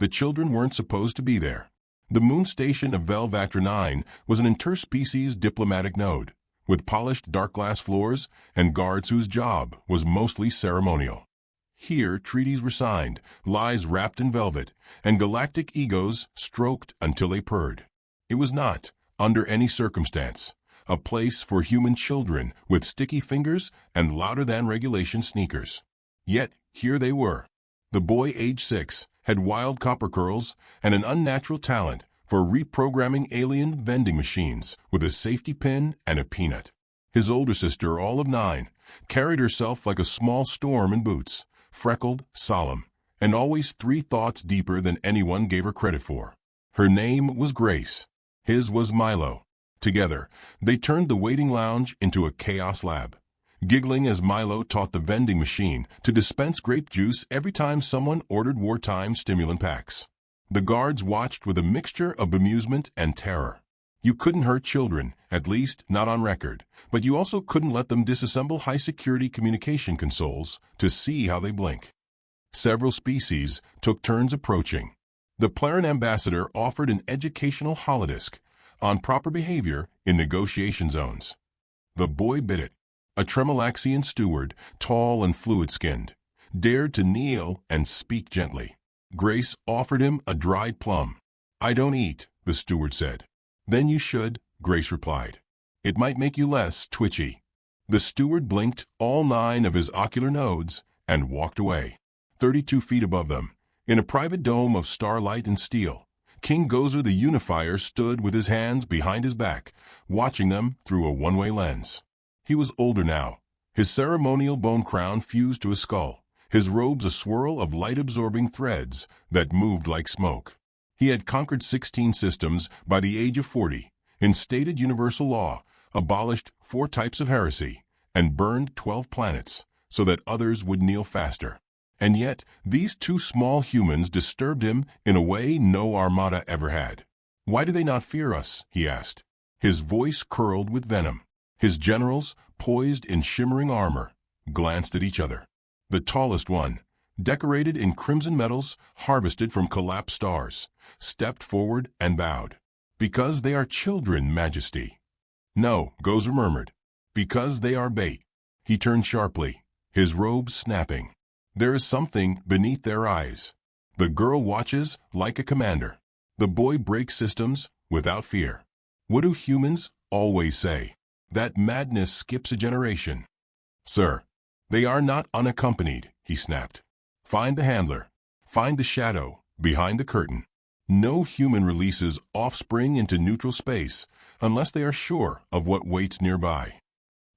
The children weren't supposed to be there. The moon station of Vatra 9 was an interspecies diplomatic node, with polished dark glass floors and guards whose job was mostly ceremonial. Here, treaties were signed, lies wrapped in velvet, and galactic egos stroked until they purred. It was not, under any circumstance, a place for human children with sticky fingers and louder-than-regulation sneakers. Yet, here they were. The boy, age 6, had wild copper curls and an unnatural talent for reprogramming alien vending machines with a safety pin and a peanut. His older sister, all of 9, carried herself like a small storm in boots, freckled, solemn, and always 3 thoughts deeper than anyone gave her credit for. Her name was Grace. His was Milo. Together, they turned the waiting lounge into a chaos lab, giggling as Milo taught the vending machine to dispense grape juice every time someone ordered wartime stimulant packs. The guards watched with a mixture of bemusement and terror. You couldn't hurt children, at least not on record, but you also couldn't let them disassemble high-security communication consoles to see how they blink. Several species took turns approaching. The Plaren ambassador offered an educational holodisk on proper behavior in negotiation zones. The boy bit it. A Tremolaxian steward, tall and fluid-skinned, dared to kneel and speak gently. Grace offered him a dried plum. "I don't eat," the steward said. "Then you should," Grace replied. "It might make you less twitchy." The steward blinked all 9 of his ocular nodes and walked away. 32 feet above them, in a private dome of starlight and steel, King Gozer the Unifier stood with his hands behind his back, watching them through a one-way lens. He was older now, his ceremonial bone crown fused to his skull, his robes a swirl of light-absorbing threads that moved like smoke. He had conquered 16 systems by the age of 40, instated universal law, abolished 4 types of heresy, and burned 12 planets so that others would kneel faster. And yet, these 2 small humans disturbed him in a way no armada ever had. "Why do they not fear us?" he asked. His voice curled with venom. His generals, poised in shimmering armor, glanced at each other. The tallest one, decorated in crimson metals harvested from collapsed stars, stepped forward and bowed. "Because they are children, Majesty." "No," Gozer murmured. "Because they are bait." He turned sharply, his robes snapping. There is something beneath their eyes. The girl watches like a commander. The boy breaks systems without fear. What do humans always say? That madness skips a generation. "Sir, they are not unaccompanied," he snapped. "Find the handler. Find the shadow behind the curtain." No human releases offspring into neutral space unless they are sure of what waits nearby.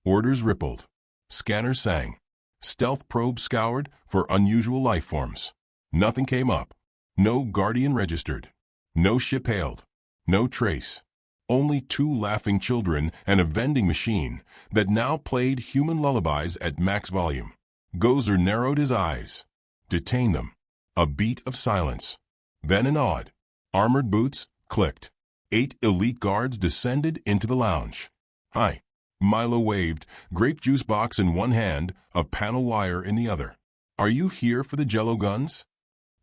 Orders rippled. Scanners sang. Stealth probes scoured for unusual life forms. Nothing came up. No guardian registered. No ship hailed. No trace. Only 2 laughing children and a vending machine that now played human lullabies at max volume. Gozer narrowed his eyes. Detain them. A beat of silence. Then an odd. Armored boots clicked. 8 elite guards descended into the lounge. "Hi." Milo waved, grape juice box in one hand, a panel wire in the other. "Are you here for the Jello guns?"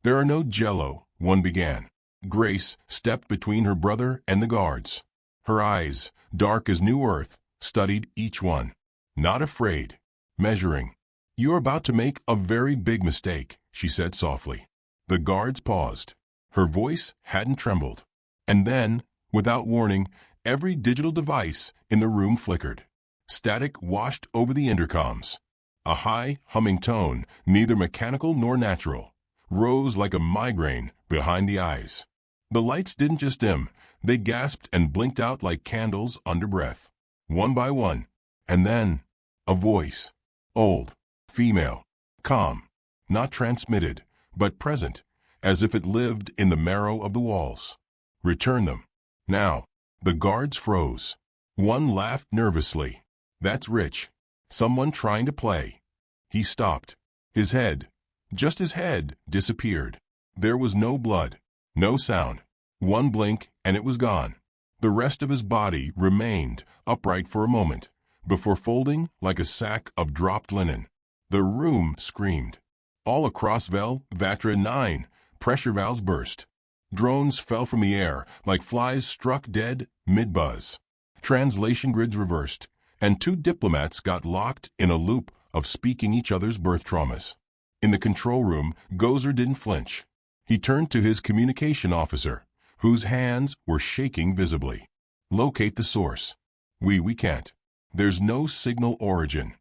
"There are no Jello," one began. Grace stepped between her brother and the guards. Her eyes, dark as new earth, studied each one. Not afraid. Measuring. "You're about to make a very big mistake," she said softly. The guards paused. Her voice hadn't trembled. And then, without warning, every digital device in the room flickered. Static washed over the intercoms. A high, humming tone, neither mechanical nor natural, rose like a migraine behind the eyes. The lights didn't just dim, they gasped and blinked out like candles under breath. One by one. And then, a voice. Old. Female. Calm. Not transmitted, but present, as if it lived in the marrow of the walls. "Return them. Now." The guards froze. One laughed nervously. "That's rich. Someone trying to play." He stopped. His head, just his head, disappeared. There was no blood, no sound. One blink and it was gone. The rest of his body remained upright for a moment, before folding like a sack of dropped linen. The room screamed. All across Vatra 9, Pressure valves burst. Drones fell from the air like flies struck dead mid-buzz. Translation grids reversed, and two diplomats got locked in a loop of speaking each other's birth traumas. In the control room, Gozer didn't flinch. He turned to his communication officer, whose hands were shaking visibly. Locate the source. We can't. There's no signal origin.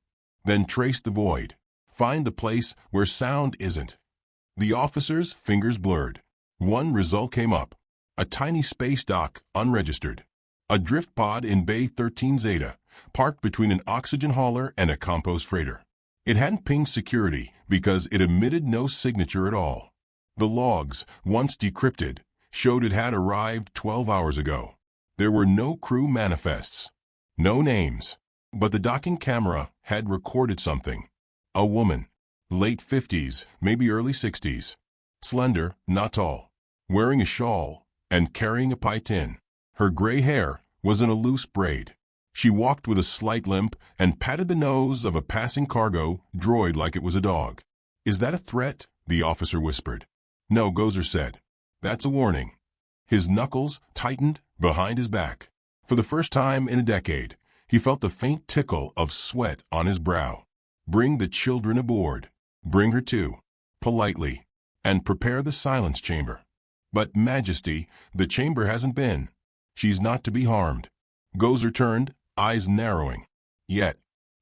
Then trace the void. Find the place where sound isn't. The officer's fingers blurred. One result came up. A tiny space dock, unregistered. A drift pod in Bay 13 Zeta, parked between an oxygen hauler and a compost freighter. It hadn't pinged security because it emitted no signature at all. The logs, once decrypted, showed it had arrived 12 hours ago. There were no crew manifests. No names. But the docking camera had recorded something. A woman. Late 50s, maybe early 60s. Slender, not tall. Wearing a shawl and carrying a pie tin. Her gray hair was in a loose braid. She walked with a slight limp and patted the nose of a passing cargo droid like it was a dog. "Is that a threat?" the officer whispered. "No," Gozer said. "That's a warning." His knuckles tightened behind his back. For the first time in a decade, he felt the faint tickle of sweat on his brow. "Bring the children aboard. Bring her too. Politely. And prepare the silence chamber." "But, Majesty, the chamber hasn't been. She's not to be harmed." Gozer turned, eyes narrowing. Yet,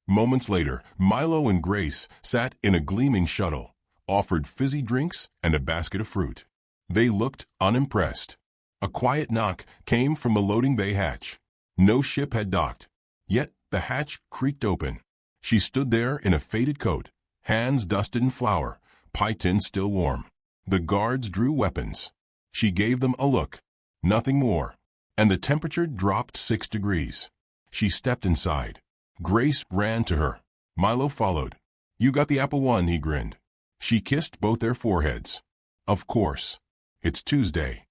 moments later, Milo and Grace sat in a gleaming shuttle, offered fizzy drinks and a basket of fruit. They looked unimpressed. A quiet knock came from the loading bay hatch. No ship had docked. Yet the hatch creaked open. She stood there in a faded coat, hands dusted in flour, pie tin still warm. The guards drew weapons. She gave them a look. Nothing more. And the temperature dropped 6 degrees. She stepped inside. Grace ran to her. Milo followed. "You got the apple one," he grinned. She kissed both their foreheads. "Of course. It's Tuesday."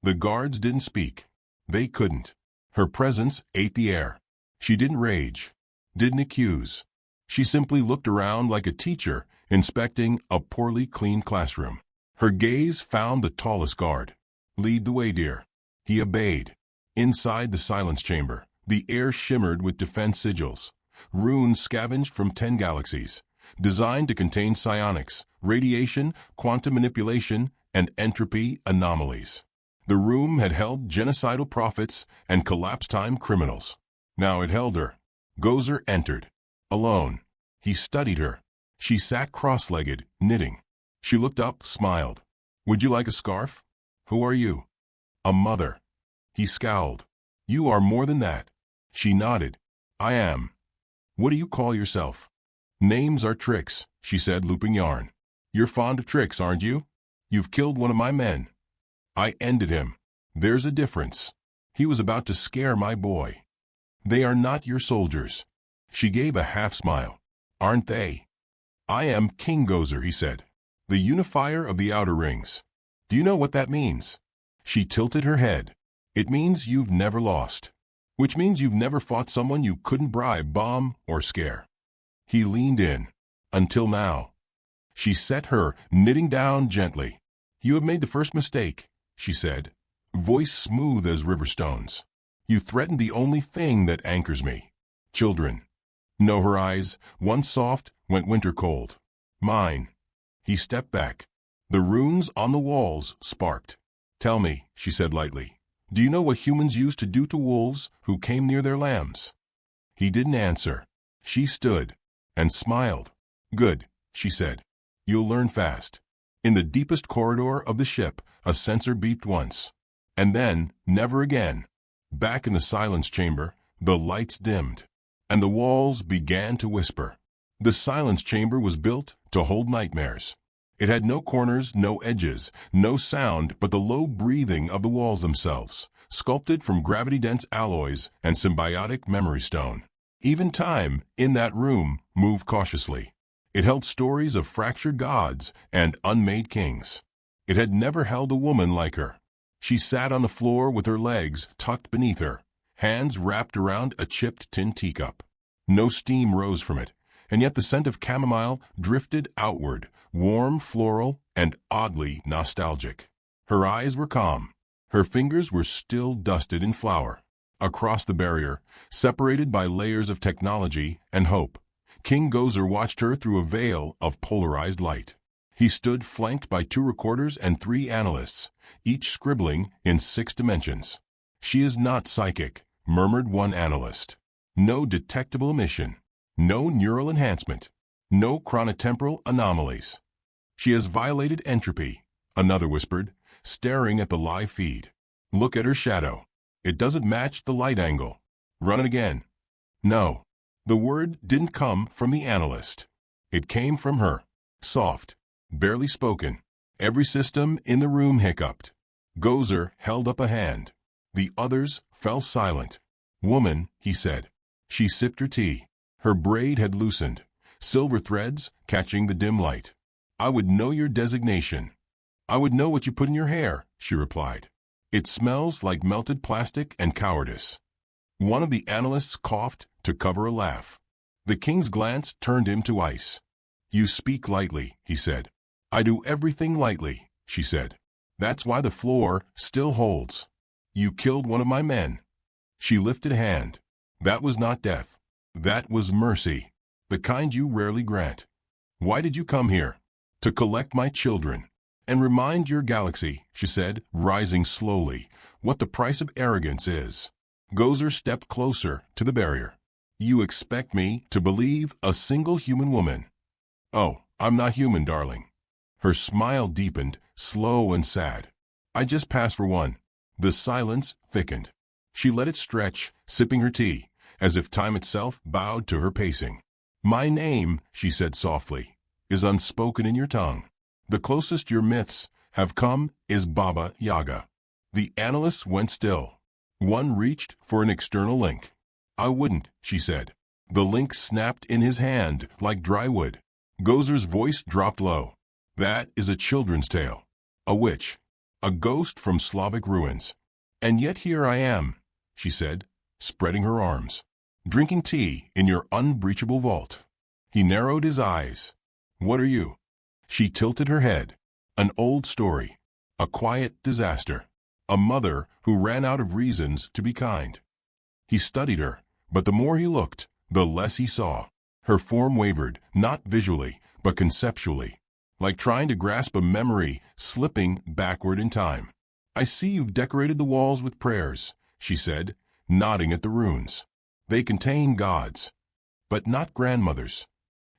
The guards didn't speak. They couldn't. Her presence ate the air. She didn't rage. Didn't accuse. She simply looked around like a teacher inspecting a poorly cleaned classroom. Her gaze found the tallest guard. "Lead the way, dear." He obeyed. Inside the silence chamber, the air shimmered with defense sigils, runes scavenged from 10 galaxies, designed to contain psionics, radiation, quantum manipulation, and entropy anomalies. The room had held genocidal prophets and collapse-time criminals. Now it held her. Gozer entered. Alone. He studied her. She sat cross-legged, knitting. She looked up, smiled. "Would you like a scarf?" "Who are you?" "A mother." He scowled. "You are more than that." She nodded. "I am." "What do you call yourself?" "Names are tricks," she said, looping yarn. "You're fond of tricks, aren't you? You've killed one of my men." "I ended him." "There's a difference. He was about to scare my boy." "They are not your soldiers." She gave a half-smile. "Aren't they?" "I am King Gozer," he said. "The unifier of the Outer Rings. Do you know what that means?" She tilted her head. "It means you've never lost. Which means you've never fought someone you couldn't bribe, bomb, or scare." He leaned in. "Until now." She set her knitting down gently. "You have made the first mistake," she said, voice smooth as river stones. "You threatened the only thing that anchors me. Children." No, her eyes, once soft, went winter cold. "Mine." He stepped back. The runes on the walls sparked. "Tell me," she said lightly, "do you know what humans used to do to wolves who came near their lambs?" He didn't answer. She stood and smiled. "Good," she said. "You'll learn fast." In the deepest corridor of the ship, a sensor beeped once. And then, never again. Back in the silence chamber, the lights dimmed. And the walls began to whisper. The silence chamber was built to hold nightmares. It had no corners, no edges, no sound but the low breathing of the walls themselves, sculpted from gravity-dense alloys and symbiotic memory stone. Even time, in that room, moved cautiously. It held stories of fractured gods and unmade kings. It had never held a woman like her. She sat on the floor with her legs tucked beneath her, hands wrapped around a chipped tin teacup. No steam rose from it, and yet the scent of chamomile drifted outward, warm, floral, and oddly nostalgic. Her eyes were calm. Her fingers were still dusted in flour. Across the barrier, separated by layers of technology and hope, King Gozer watched her through a veil of polarized light. He stood flanked by 2 recorders and 3 analysts, each scribbling in 6 dimensions. "She is not psychic," murmured one analyst. "No detectable emission. No neural enhancement. No chronotemporal anomalies." "She has violated entropy," another whispered, staring at the live feed. "Look at her shadow. It doesn't match the light angle. Run it again." No. The word didn't come from the analyst. It came from her. Soft, barely spoken. Every system in the room hiccuped. Gozer held up a hand. The others fell silent. "Woman," he said. She sipped her tea. Her braid had loosened, silver threads catching the dim light. "I would know your designation. I would know what you put in your hair," she replied. "It smells like melted plastic and cowardice." One of the analysts coughed to cover a laugh. The king's glance turned him to ice. "You speak lightly," he said. "I do everything lightly," she said. "That's why the floor still holds. You killed one of my men." She lifted a hand. "That was not death. That was mercy. The kind you rarely grant. Why did you come here?" "To collect my children. And remind your galaxy," she said, rising slowly, "what the price of arrogance is." Gozer stepped closer to the barrier. "You expect me to believe a single human woman?" "Oh, I'm not human, darling." Her smile deepened, slow and sad. "I just passed for one." The silence thickened. She let it stretch, sipping her tea, as if time itself bowed to her pacing. "My name," she said softly, "is unspoken in your tongue. The closest your myths have come is Baba Yaga." The analysts went still. One reached for an external link. "I wouldn't," she said. The link snapped in his hand like dry wood. Gozer's voice dropped low. "That is a children's tale. A witch. A ghost from Slavic ruins. And yet here I am," she said, spreading her arms, "drinking tea in your unbreachable vault." He narrowed his eyes. "What are you?" She tilted her head. "An old story. A quiet disaster. A mother who ran out of reasons to be kind." He studied her, but the more he looked, the less he saw. Her form wavered, not visually, but conceptually, like trying to grasp a memory slipping backward in time. "I see you've decorated the walls with prayers," she said, nodding at the runes. "They contain gods, but not grandmothers."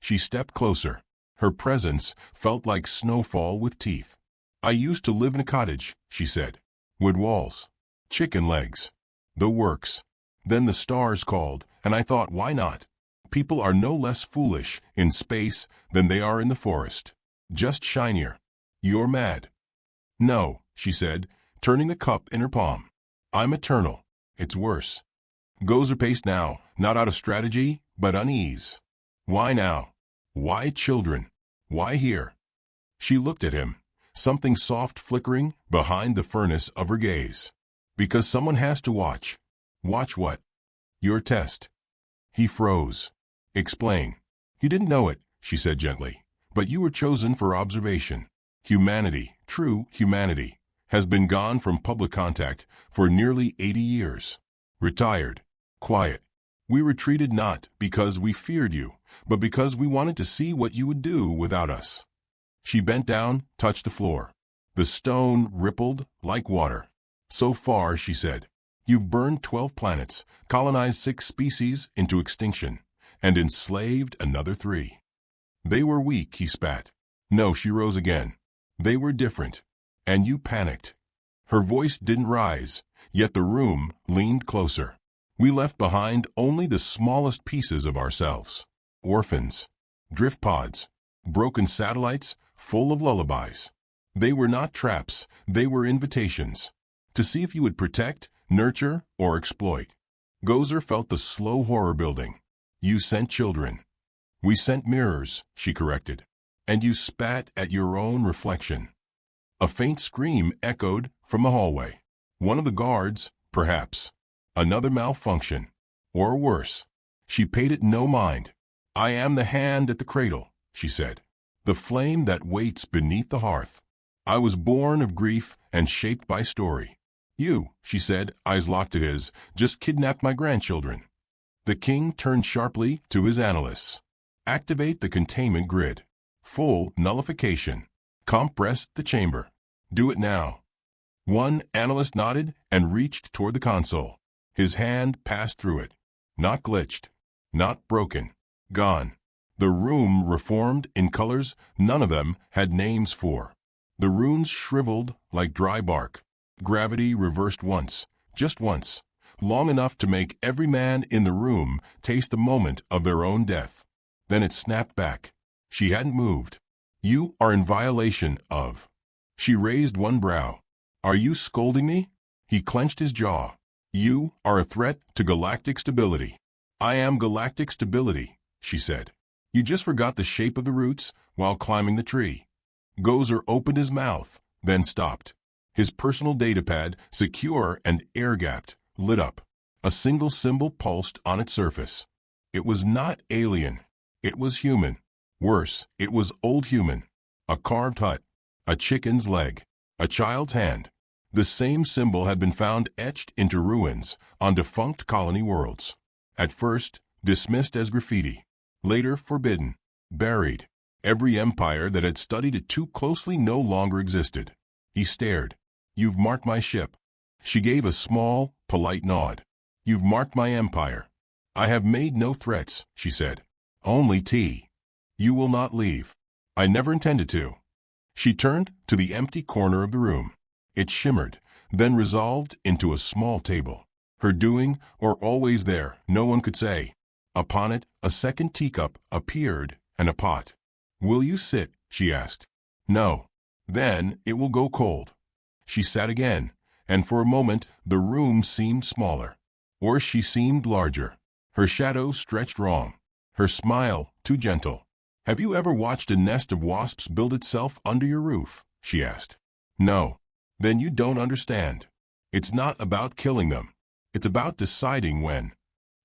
She stepped closer. Her presence felt like snowfall with teeth. "I used to live in a cottage," she said. "Wood walls. Chicken legs. The works. Then the stars called, and I thought, why not? People are no less foolish in space than they are in the forest. Just shinier." "You're mad." "No," she said, turning the cup in her palm. "I'm eternal. It's worse." Gozer paced now, not out of strategy, but unease. "Why now? Why children? Why here?" She looked at him, something soft flickering behind the furnace of her gaze. "Because someone has to watch." "Watch what?" "Your test." He froze. "Explain." "You didn't know it," she said gently, "but you were chosen for observation. Humanity, true humanity, has been gone from public contact for nearly 80 years. Retired. Quiet. We retreated not because we feared you, but because we wanted to see what you would do without us." She bent down, touched the floor. The stone rippled like water. "So far," she said, "you've burned 12 planets, colonized 6 species into extinction, and enslaved another 3. They were weak," he spat. "No," she rose again. "They were different. And you panicked." Her voice didn't rise, yet the room leaned closer. "We left behind only the smallest pieces of ourselves. Orphans. Drift pods. Broken satellites full of lullabies. They were not traps, they were invitations. To see if you would protect, nurture, or exploit." Gozer felt the slow horror building. "You sent children." "We sent mirrors," she corrected. "And you spat at your own reflection." A faint scream echoed from the hallway. One of the guards, perhaps. Another malfunction. Or worse. She paid it no mind. "I am the hand at the cradle," she said. the flame that waits beneath the hearth. I was born of grief and shaped by story. You, she said, eyes locked to his, just kidnapped my grandchildren. The king turned sharply to his analysts. Activate the containment grid. Full nullification. Compress the chamber. Do it now. One analyst nodded and reached toward the console. His hand passed through it. Not glitched. Not broken. Gone. The room reformed in colors none of them had names for. The runes shriveled like dry bark. Gravity reversed once, just once, long enough to make every man in the room taste the moment of their own death. Then it snapped back. She hadn't moved. You are in violation of. She raised one brow. Are you scolding me? He clenched his jaw. You are a threat to galactic stability. I am galactic stability, she said. You just forgot the shape of the roots while climbing the tree. Gozer opened his mouth, then stopped. His personal datapad, secure and air-gapped, lit up. A single symbol pulsed on its surface. It was not alien. It was human. Worse, it was old human. A carved hut. A chicken's leg. A child's hand. The same symbol had been found etched into ruins on defunct colony worlds. At first, dismissed as graffiti. Later forbidden. Buried. Every empire that had studied it too closely no longer existed. He stared. You've marked my ship. She gave a small, polite nod. You've marked my empire. I have made no threats, she said. Only tea. You will not leave. I never intended to. She turned to the empty corner of the room. It shimmered, then resolved into a small table. Her doing, or always there, no one could say. Upon it, a second teacup appeared and a pot. Will you sit? She asked. No. Then it will go cold. She sat again, and for a moment the room seemed smaller. Or she seemed larger. Her shadow stretched wrong. Her smile too gentle. Have you ever watched a nest of wasps build itself under your roof? She asked. No. Then you don't understand. It's not about killing them. It's about deciding when.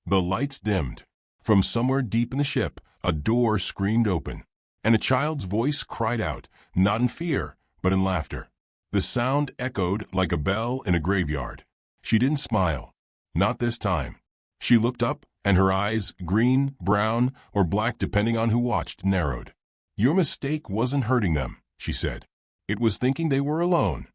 The lights dimmed. From somewhere deep in the ship, a door screamed open, and a child's voice cried out, not in fear, but in laughter. The sound echoed like a bell in a graveyard. She didn't smile. Not this time. She looked up, and her eyes, green, brown, or black depending on who watched, narrowed. Your mistake wasn't hurting them, she said. It was thinking they were alone.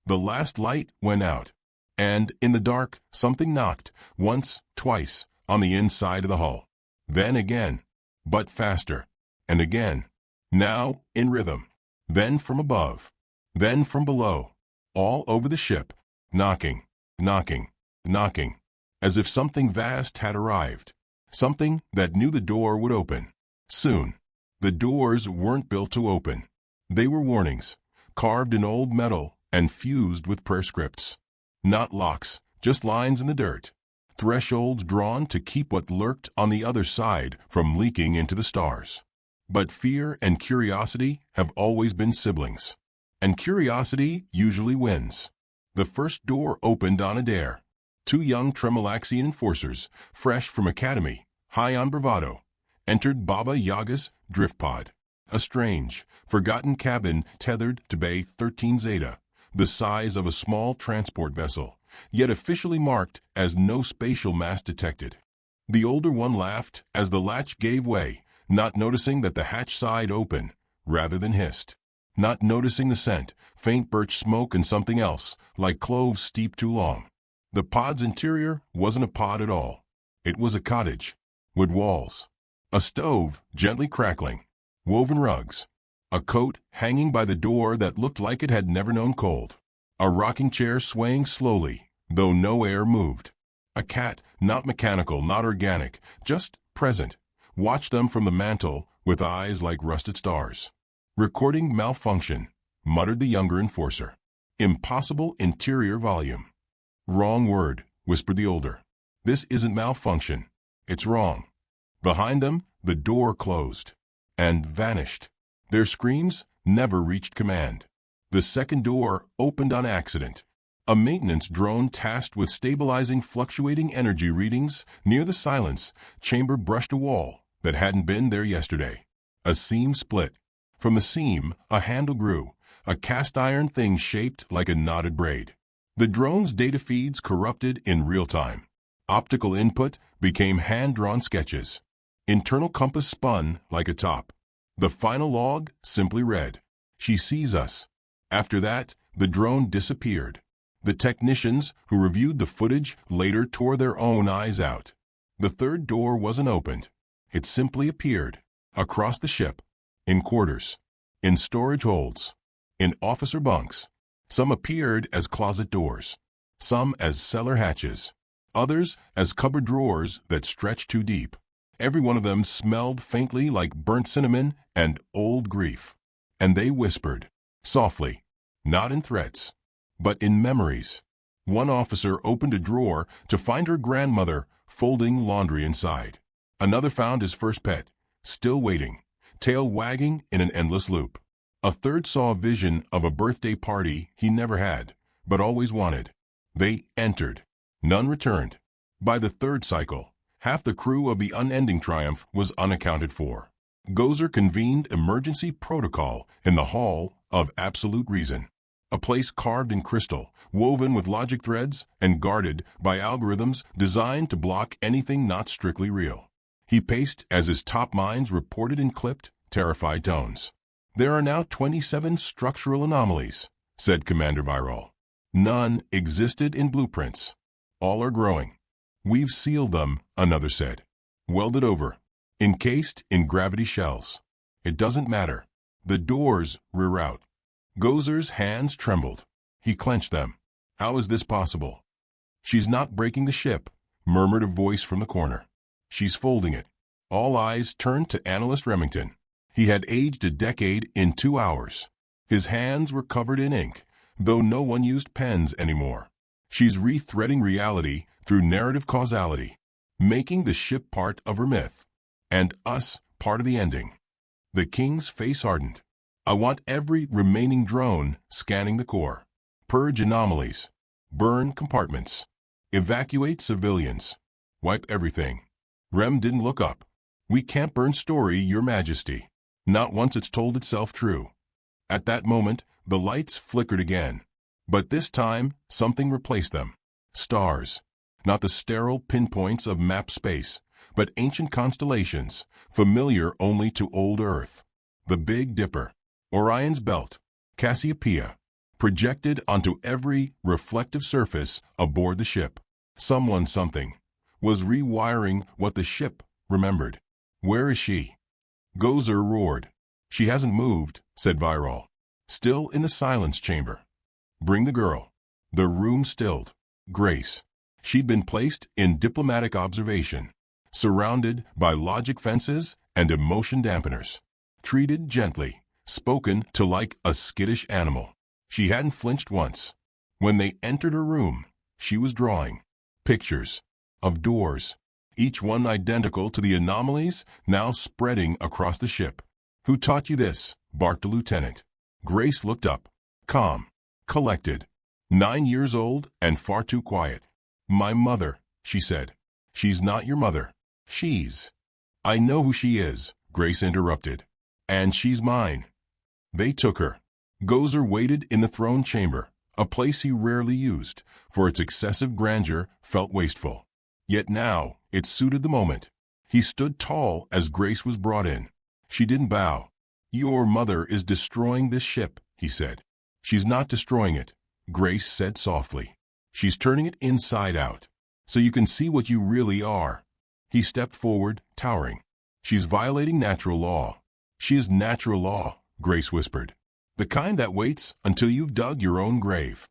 The last light went out, and in the dark something knocked, once, twice, on the inside of the hull. Then again, but faster, and again. Now in rhythm. Then from above. Then from below. All over the ship. Knocking, knocking, knocking. As if something vast had arrived. Something that knew the door would open. Soon. The doors weren't built to open. They were warnings, carved in old metal and fused with prayer scripts. Not locks, just lines in the dirt. Thresholds drawn to keep what lurked on the other side from leaking into the stars. But fear and curiosity have always been siblings. And curiosity usually wins. The first door opened on a dare. 2 young Tremolaxian enforcers, fresh from academy, high on bravado, entered Baba Yaga's drift pod. A strange, forgotten cabin tethered to Bay 13 Zeta, the size of a small transport vessel, yet officially marked as no spatial mass detected. The older one laughed as the latch gave way, not noticing that the hatch side opened, rather than hissed. Not noticing the scent, faint birch smoke and something else, like cloves steeped too long. The pod's interior wasn't a pod at all. It was a cottage. Wood walls. A stove, gently crackling. Woven rugs. A coat hanging by the door that looked like it had never known cold. A rocking chair swaying slowly, though no air moved. A cat, not mechanical, not organic, just present, watched them from the mantel with eyes like rusted stars. Recording malfunction, muttered the younger enforcer. Impossible interior volume. Wrong word, whispered the older. This isn't malfunction. It's wrong. Behind them, the door closed. And vanished. Their screams never reached command. The second door opened on accident. A maintenance drone tasked with stabilizing fluctuating energy readings near the silence chamber brushed a wall that hadn't been there yesterday. A seam split. From the seam, a handle grew, a cast-iron thing shaped like a knotted braid. The drone's data feeds corrupted in real time. Optical input became hand-drawn sketches. Internal compass spun like a top. The final log simply read, "She sees us." After that, the drone disappeared. The technicians who reviewed the footage later tore their own eyes out. The third door wasn't opened. It simply appeared, across the ship, in quarters, in storage holds, in officer bunks. Some appeared as closet doors, some as cellar hatches, others as cupboard drawers that stretched too deep. Every one of them smelled faintly like burnt cinnamon and old grief. And they whispered, softly, not in threats, but in memories. One officer opened a drawer to find her grandmother folding laundry inside. Another found his first pet, still waiting, tail wagging in an endless loop. A third saw a vision of a birthday party he never had, but always wanted. They entered. None returned. By the third cycle, half the crew of the unending Triumph was unaccounted for. Gozer convened emergency protocol in the Hall of Absolute Reason, a place carved in crystal, woven with logic threads and guarded by algorithms designed to block anything not strictly real. He paced as his top minds reported in clipped, terrified tones. "There are now 27 structural anomalies," said Commander Viral. "None existed in blueprints. All are growing. We've sealed them," another said. "Welded over. Encased in gravity shells. It doesn't matter. The doors reroute." Gozer's hands trembled. He clenched them. "How is this possible?" "She's not breaking the ship," murmured a voice from the corner. "She's folding it." All eyes turned to Analyst Remington. He had aged a decade in 2 hours. His hands were covered in ink, though no one used pens anymore. "She's re-threading reality through narrative causality, making the ship part of her myth, and us part of the ending." The king's face hardened. "I want every remaining drone scanning the core. Purge anomalies. Burn compartments. Evacuate civilians. Wipe everything." Rem didn't look up. "We can't burn story, Your Majesty. Not once it's told itself true." At that moment, the lights flickered again. But this time, something replaced them. Stars. Not the sterile pinpoints of map space, but ancient constellations, familiar only to old Earth. The Big Dipper, Orion's Belt, Cassiopeia, projected onto every reflective surface aboard the ship. Something, was rewiring what the ship remembered. "Where is she?" Gozer roared. "She hasn't moved," said Viral. "Still in the silence chamber." "Bring the girl." The room stilled. Grace. She'd been placed in diplomatic observation, surrounded by logic fences and emotion dampeners. Treated gently, spoken to like a skittish animal. She hadn't flinched once. When they entered her room, she was drawing pictures of doors, each one identical to the anomalies now spreading across the ship. "Who taught you this?" barked a lieutenant. Grace looked up, calm, collected. 9 years old and far too quiet. "My mother," she said. "She's not your mother. She's—" "I know who she is," Grace interrupted. "And she's mine." They took her. Gozer waited in the throne chamber, a place he rarely used, for its excessive grandeur felt wasteful. Yet now, it suited the moment. He stood tall as Grace was brought in. She didn't bow. "Your mother is destroying this ship," he said. "She's not destroying it," Grace said softly. "She's turning it inside out, so you can see what you really are." He stepped forward, towering. "She's violating natural law." "She is natural law," Grace whispered. "The kind that waits until you've dug your own grave."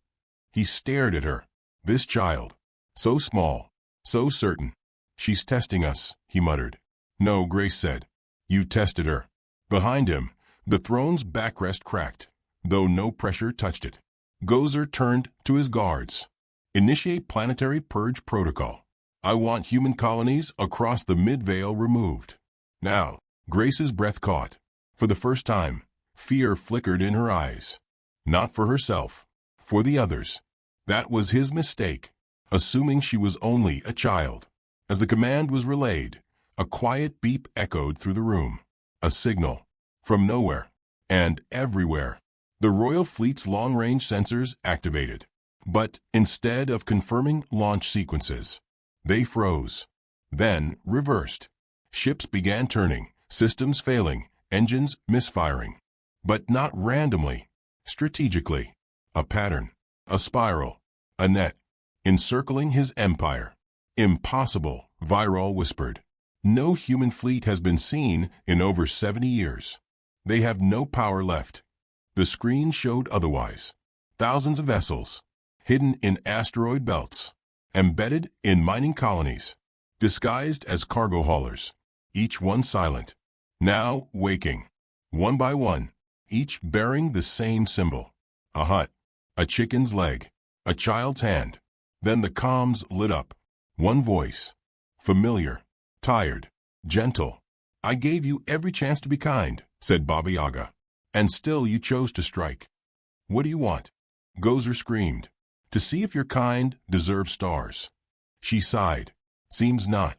He stared at her. This child. So small. So certain. "She's testing us," he muttered. "No," Grace said. "You tested her." Behind him, the throne's backrest cracked, though no pressure touched it. Gozer turned to his guards. "Initiate planetary purge protocol. I want human colonies across the mid-veil removed." Now, Grace's breath caught. For the first time, fear flickered in her eyes. Not for herself. For the others. That was his mistake, assuming she was only a child. As the command was relayed, a quiet beep echoed through the room. A signal. From nowhere. And everywhere, the royal fleet's long-range sensors activated. But instead of confirming launch sequences, they froze. Then reversed. Ships began turning, systems failing, engines misfiring. But not randomly, strategically. A pattern, a spiral, a net, encircling his empire. Impossible, Virol whispered. No human fleet has been seen in over 70 years. They have no power left. The screen showed otherwise. Thousands of vessels, hidden in asteroid belts, embedded in mining colonies, disguised as cargo haulers, each one silent, now waking, one by one, each bearing the same symbol. A hut, a chicken's leg, a child's hand. Then the comms lit up. One voice, familiar, tired, gentle. I gave you every chance to be kind, said Baba Yaga. And still you chose to strike. What do you want? Gozer screamed. To see if your kind deserves stars. She sighed. Seems not.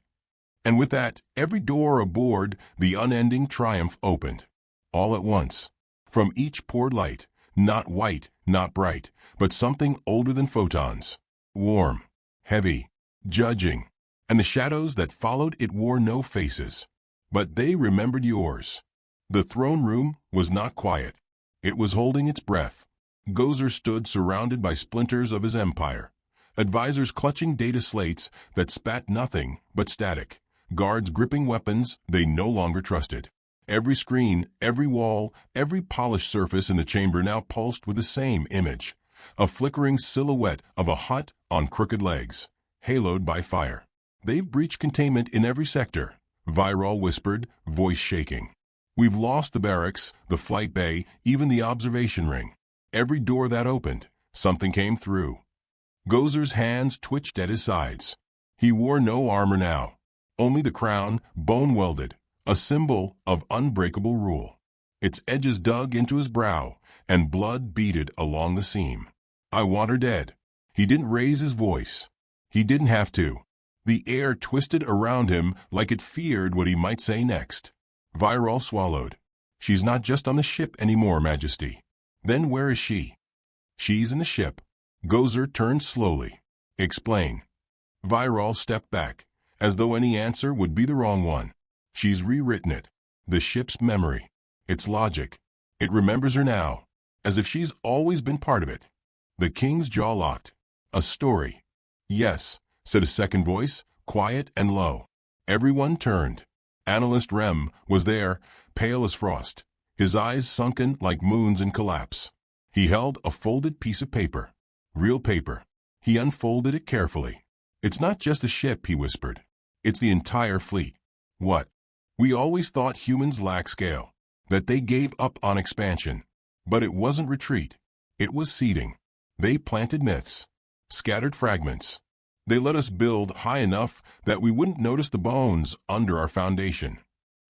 And with that, every door aboard the unending Triumph opened. All at once. From each poured light, not white, not bright, but something older than photons. Warm, heavy, judging. And the shadows that followed it wore no faces. But they remembered yours. The throne room was not quiet. It was holding its breath. Gozer stood surrounded by splinters of his empire. Advisors clutching data slates that spat nothing but static. Guards gripping weapons they no longer trusted. Every screen, every wall, every polished surface in the chamber now pulsed with the same image. A flickering silhouette of a hut on crooked legs, haloed by fire. They've breached containment in every sector, Virol whispered, voice shaking. We've lost the barracks, the flight bay, even the observation ring. Every door that opened, something came through. Gozer's hands twitched at his sides. He wore no armor now. Only the crown, bone-welded, a symbol of unbreakable rule. Its edges dug into his brow, and blood beaded along the seam. I want her dead. He didn't raise his voice. He didn't have to. The air twisted around him like it feared what he might say next. Virol swallowed. She's not just on the ship anymore, Majesty. Then where is she? She's in the ship. Gozer turned slowly. Explain. Virol stepped back, as though any answer would be the wrong one. She's rewritten it. The ship's memory. Its logic. It remembers her now, as if she's always been part of it. The king's jaw locked. A story. Yes, said a second voice, quiet and low. Everyone turned. Analyst Rem was there, pale as frost, his eyes sunken like moons in collapse. He held a folded piece of paper. Real paper. He unfolded it carefully. It's not just a ship, he whispered. It's the entire fleet. What? We always thought humans lacked scale, that they gave up on expansion. But it wasn't retreat. It was seeding. They planted myths, scattered fragments. They let us build high enough that we wouldn't notice the bones under our foundation.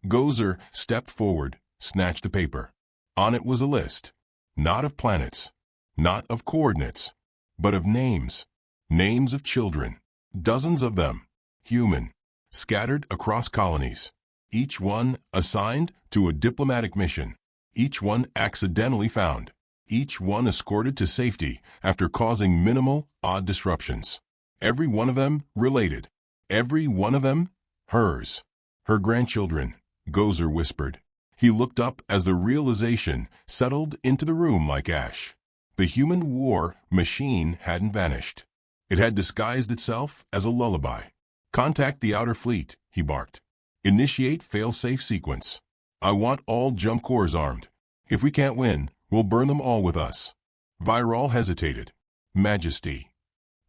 Gozer stepped forward, snatched the paper. On it was a list, not of planets, not of coordinates, but of names. Names of children, dozens of them, human, scattered across colonies. Each one assigned to a diplomatic mission. Each one accidentally found. Each one escorted to safety after causing minimal, odd disruptions. Every one of them related. Every one of them hers. Her grandchildren, Gozer whispered. He looked up as the realization settled into the room like ash. The human war machine hadn't vanished. It had disguised itself as a lullaby. Contact the outer fleet, he barked. Initiate fail-safe sequence. I want all jump cores armed. If we can't win, we'll burn them all with us. Virol hesitated. Majesty.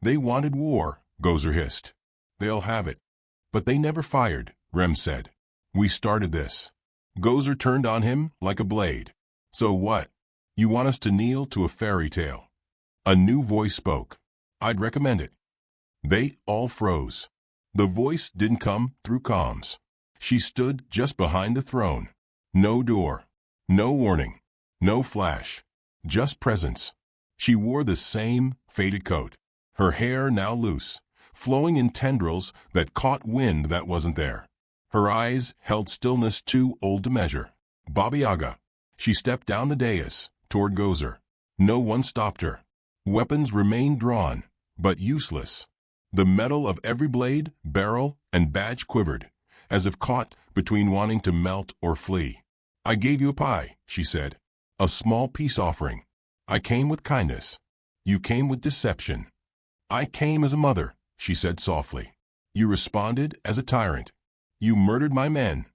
They wanted war, Gozer hissed. They'll have it. But they never fired, Rem said. We started this. Gozer turned on him like a blade. So what? You want us to kneel to a fairy tale? A new voice spoke. I'd recommend it. They all froze. The voice didn't come through comms. She stood just behind the throne. No door. No warning. No flash. Just presence. She wore the same faded coat. Her hair now loose, flowing in tendrils that caught wind that wasn't there. Her eyes held stillness too old to measure. Baba Yaga. She stepped down the dais, toward Gozer. No one stopped her. Weapons remained drawn, but useless. The metal of every blade, barrel, and badge quivered, as if caught between wanting to melt or flee. "I gave you a pie," she said. "A small peace offering. I came with kindness. You came with deception." "I came as a mother," she said softly. "You responded as a tyrant. You murdered my men.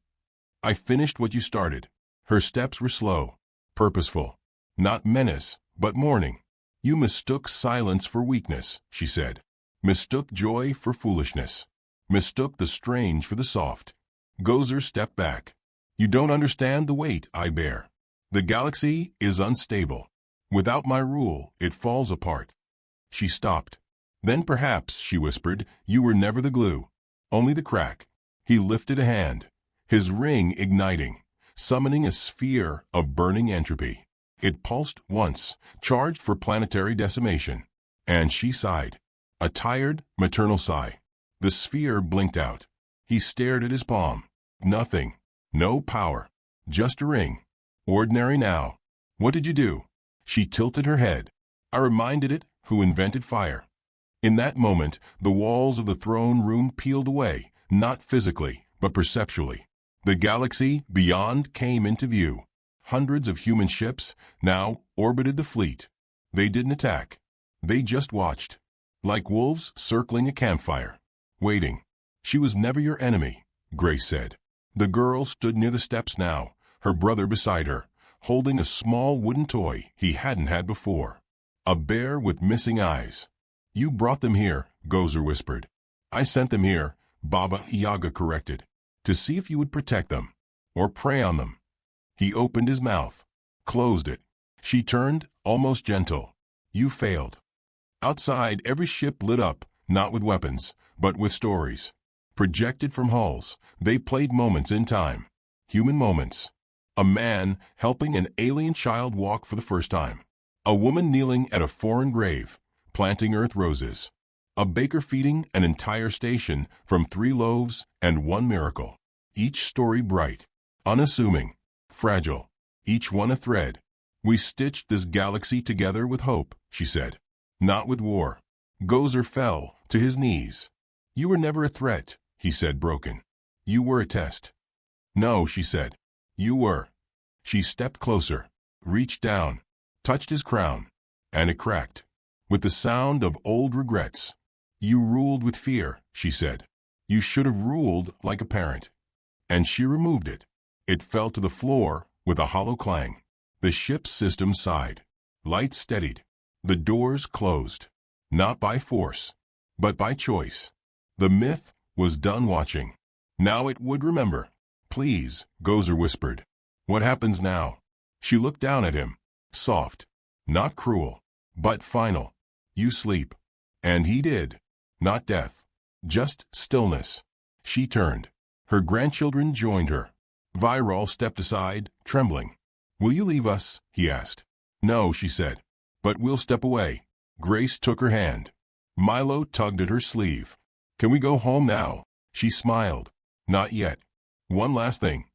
I finished what you started." Her steps were slow, purposeful. Not menace, but mourning. "You mistook silence for weakness," she said. "Mistook joy for foolishness. Mistook the strange for the soft." Gozer stepped back. "You don't understand the weight I bear. The galaxy is unstable. Without my rule, it falls apart." She stopped. "Then perhaps," she whispered, "you were never the glue, only the crack." He lifted a hand, his ring igniting, summoning a sphere of burning entropy. It pulsed once, charged for planetary decimation. And she sighed. A tired, maternal sigh. The sphere blinked out. He stared at his palm. Nothing. No power. Just a ring. Ordinary now. "What did you do?" She tilted her head. "I reminded it who invented fire." In that moment, the walls of the throne room peeled away, not physically, but perceptually. The galaxy beyond came into view. Hundreds of human ships now orbited the fleet. They didn't attack. They just watched. Like wolves circling a campfire. Waiting. "She was never your enemy," Grace said. The girl stood near the steps now, her brother beside her, holding a small wooden toy he hadn't had before. A bear with missing eyes. "You brought them here," Gozer whispered. "I sent them here," Baba Yaga corrected, "to see if you would protect them, or prey on them." He opened his mouth, closed it. She turned, almost gentle. "You failed." Outside, every ship lit up, not with weapons, but with stories. Projected from hulls, they played moments in time. Human moments. A man helping an alien child walk for the first time. A woman kneeling at a foreign grave, planting earth roses. A baker feeding an entire station from 3 loaves and 1 miracle. Each story bright, unassuming, fragile, each one a thread. "We stitched this galaxy together with hope," she said. "Not with war." Gozer fell to his knees. "You were never a threat," he said broken. "You were a test." "No," she said. "You were." She stepped closer, reached down, touched his crown, and it cracked. With the sound of old regrets. "You ruled with fear," she said. "You should have ruled like a parent." And she removed it. It fell to the floor with a hollow clang. The ship's system sighed. Lights steadied. The doors closed. Not by force, but by choice. The myth was done watching. Now it would remember. "Please," Gozer whispered. "What happens now?" She looked down at him. Soft. Not cruel, but final. "You sleep." And he did. Not death. Just stillness. She turned. Her grandchildren joined her. Viral stepped aside, trembling. "Will you leave us?" he asked. "No," she said. "But we'll step away." Grace took her hand. Milo tugged at her sleeve. "Can we go home now?" She smiled. "Not yet. One last thing."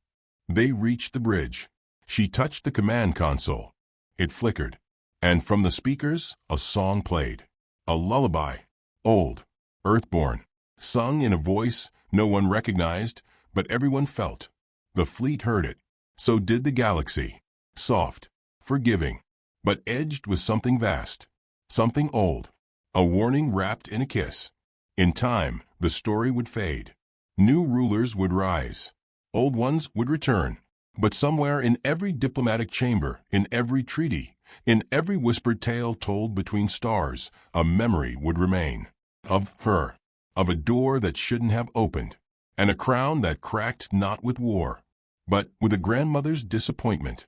They reached the bridge. She touched the command console. It flickered. And from the speakers, a song played. A lullaby. Old. Earthborn. Sung in a voice no one recognized, but everyone felt. The fleet heard it. So did the galaxy. Soft. Forgiving. But edged with something vast. Something old. A warning wrapped in a kiss. In time, the story would fade. New rulers would rise. Old ones would return. But somewhere in every diplomatic chamber, in every treaty, in every whispered tale told between stars, a memory would remain. Of her. Of a door that shouldn't have opened. And a crown that cracked not with war, but with a grandmother's disappointment.